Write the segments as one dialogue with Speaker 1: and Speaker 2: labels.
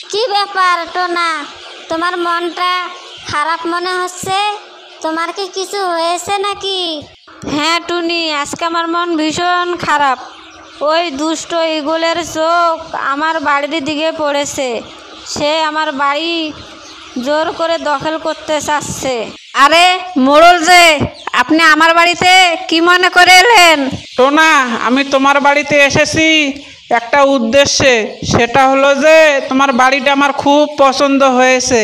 Speaker 1: কি ব্যাপার টোনা, তোমার মনটা খারাপ মনে হচ্ছে? তোমার কি কিছু হয়েছে নাকি?
Speaker 2: হ্যাঁ টুনি, আজকে আমার মন ভীষণ খারাপ। ওই দুষ্ট ইগলের চোখ আমার বাড়ির দিকে পড়েছে। সে আমার বাড়ি জোর করে দখল করতে চাচ্ছে। আরে মোড়ল যে, আপনি আমার বাড়িতে কি মনে করে এলেন?
Speaker 3: টোনা, আমি তোমার বাড়িতে এসেছি একটা উদ্দেশ্যে। সেটা হলো যে তোমার বাড়িটা আমার খুব পছন্দ হয়েছে।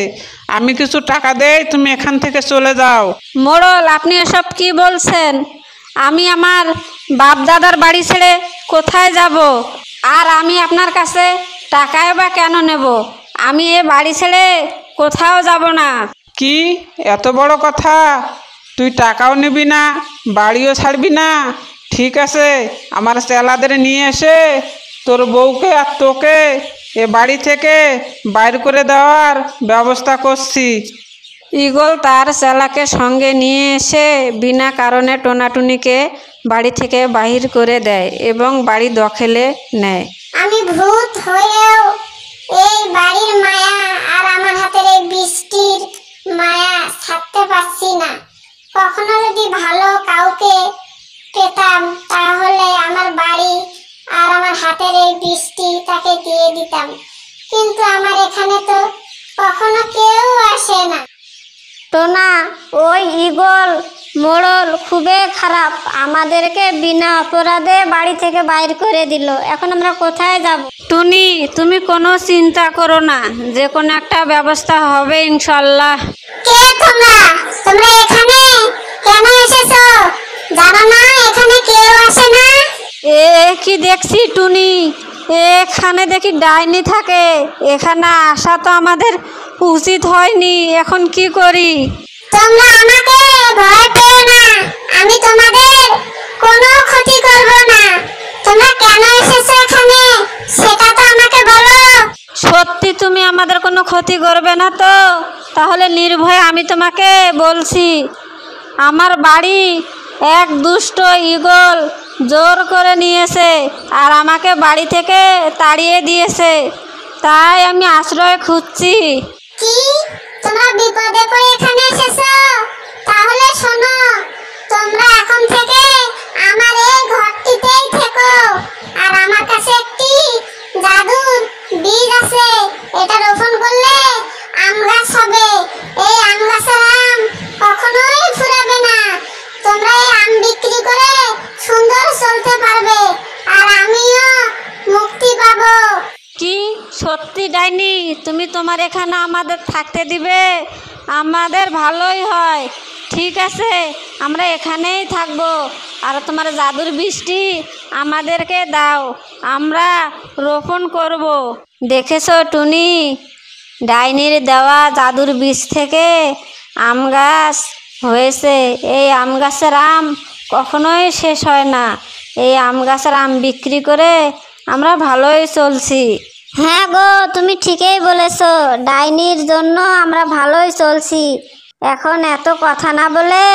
Speaker 3: আমি কিছু টাকা দেই, তুমি এখান থেকে চলে যাও।
Speaker 2: মোড়ল, আপনি এসব কি বলছেন? আমি আমার বাপ দাদার বাড়ি ছেড়ে কোথায় যাব? আর আমি আপনার কাছে টাকায় বা কেন নেব? আমি এ বাড়ি ছেড়ে কোথাও যাব না।
Speaker 3: কি এত বড় কথা? তুই টাকাও নিবি না, বাড়িও ছাড়বি না? ঠিক আছে, আমার চেলাদের নিয়ে এসে তোর বউকে আর তোকে এ বাড়ি থেকে বাইর করে দেওয়ার ব্যবস্থা করছি।
Speaker 2: ঈগল তার চেলাকে সঙ্গে নিয়ে এসে বিনা কারণে টোনাটুনিকে বাড়ি থেকে বাহির করে দেয় এবং বাড়ি দখলে নেয়।
Speaker 1: আমি ভূত হয়েও এই বাড়ির মায়া আর আমার হাতের এই বৃষ্টির মায়া ছাড়তে পারছি না। কখনো যদি ভালো কাউকে পেতাম তাহলে আমার বাড়ি আর আমার হাতের এই বৃষ্টি তাকে দিয়ে দিতাম, কিন্তু আমার এখানে তো কখনো কেউ আসে না। টোনা, ওই ঈগল মোড়ল খুবই খারাপ, আমাদেরকে বিনা অপরাধে বাড়ি থেকে বাইর করে দিল। এখন আমরা কোথায় যাব?
Speaker 2: টুনি, তুমি কোনো চিন্তা করো না, যে কোনো একটা ব্যবস্থা হবে ইনশাল্লাহ।
Speaker 1: কে তোমরা? তোমরা এখানে কেন এসেছো? জানো না এখানে কেউ আসে না?
Speaker 2: এ কি দেখছি টুনি, এখানে দেখি ডাইনি থাকে। এখানে আসা তো আমাদের উচিত হয়নি, এখন কি করি?
Speaker 1: তোমরা আমাকে ভয় পেও না, আমি তোমাদের কোনো ক্ষতি করব না। তোমরা কেন এসেছো এখানে সেটা তো আমাকে বলো।
Speaker 2: সত্যি তুমি আমাদের কোনো ক্ষতি করবে না তো? তাহলে নির্ভয়ে আমি তোমাকে বলছি, আমার বাড়ি এক দুষ্ট ঈগল জোর করে নিয়েছে আর আমাকে বাড়ি থেকে তাড়িয়ে দিয়েছে, তাই আমি আশ্রয় খুঁজছি।
Speaker 1: কি? তোমরা বিপদে পড়ে এখানে এসেছো? তাহলে শোনো, তোমরা এখন থেকে আমার এই ঘরটিতেই থেকো। আর আমার কাছে একটি জাদুর বীজ আছে, এটা রোপণ করলে আম গাছ হবে। এই আম গাছের আম কখনোই ফুরাবে না। তোমরা এই আম বিক্রি করে সুন্দর চলতে পারবে আর আমিও মুক্তি পাবো।
Speaker 2: কি সত্যি ডাইনি, তুমি তোমার এখানে আমাদের থাকতে দিবে? আমাদের ভালোই হয়। ঠিক আছে, আমরা এখানেই থাকবো। আর তোমার জাদুর বীজটি আমাদেরকে দাও, আমরা রোপণ করব। দেখেছো টুনি, ডাইনির দেওয়া জাদুর বীজ থেকে আম গাছ হয়েছে। এই আম গাছের আম কখনোই শেষ হয় না। এই আম গাছের আম বিক্রি করে আমরা ভালোই চলছি।
Speaker 1: হ্যাঁ গো, তুমি ঠিকই বলেছো, ডাইনির জন্য আমরা ভালোই চলছি। এখন এত কথা না বলে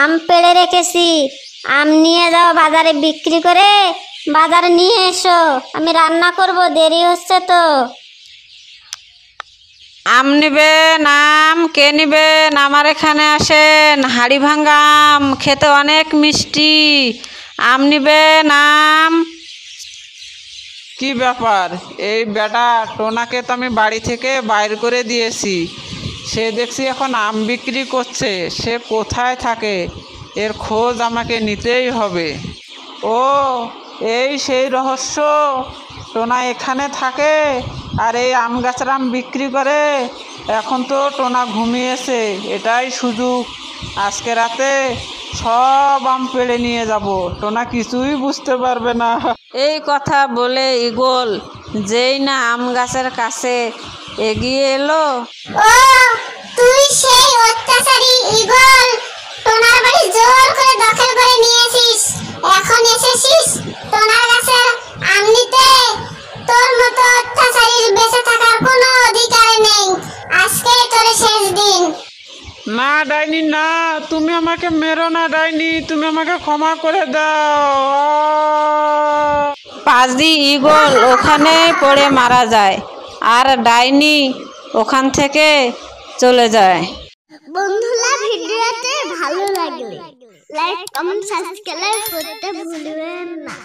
Speaker 1: আম পেড়ে রেখেছি, আম নিয়ে যাও বাজারে বিক্রি করে বাজারে নিয়ে এসো, আমি রান্না করব, দেরি হচ্ছে তো।
Speaker 2: আম নেবেন? আম কে নেবেন? আমার এখানে আসেন, হাড়ি ভাঙ্গা আম খেতে অনেক মিষ্টি। আম নেবেন? আম।
Speaker 3: কি ব্যাপার? এই বেটা টোনাকে তো আমি বাড়ি থেকে বাইর করে দিয়েছি, সে দেখছি এখন আম বিক্রি করছে। সে কোথায় থাকে? এর খোঁজ আমাকে নিতেই হবে। ও, এই সেই রহস্য! টোনা এখানে থাকে আর এই আম গাছের আম বিক্রি করে। এখন তো টোনা ঘুমিয়েছে, এটাই সুযোগ। আজকে রাতে সব আম পেড়ে নিয়ে যাব, টোনা কিছুই বুঝতে পারবে না।
Speaker 2: এই কথা বলে ঈগল যেই না আম গাছের কাছে এগিয়ে এলো।
Speaker 1: ও, তুই সেই অত্যাচারী ঈগল, টোনার বাড়ি জোর করে দখল করে নিয়েছিস। এখন এসেছিস টোনার গাছের আম নিতে? তোর মতো অত্যাচারীর বেঁচে থাকার কোনো অধিকার নেই। আজকে তোর শেষ দিন।
Speaker 3: না ডাইনি, না, তুমি আমাকে মেরো না ডাইনি, তুমি আমাকে ক্ষমা করে দাও।
Speaker 2: পাজি ঈগল ওখানে পড়ে মারা যায় আর ডাইনি ওখান থেকে চলে যায়।
Speaker 1: বন্ধুরা ভিডিওতে ভালো লাগলে লাইক কমেন্ট সাবস্ক্রাইব করতে ভুলবেন না।